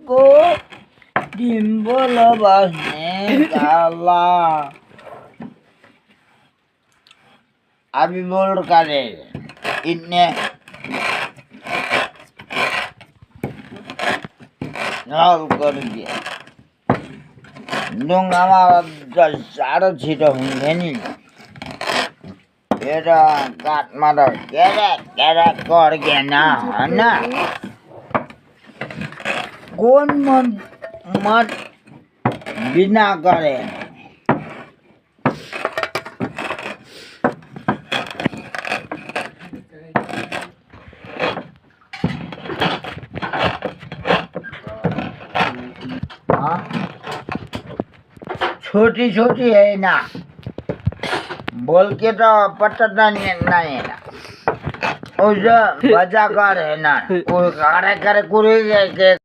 को डिम्बल बसने काला अभी बोल करे इतने नाल कर दिया डोंगा सारा छिटो हुँदैन नि ये काठमा त केरा कर्केन होइन कौन मत बिना करे छोटी छोटी है ना बोल के तो पटना नहीं है ना उस बजा कर है ना करे करे कुरे के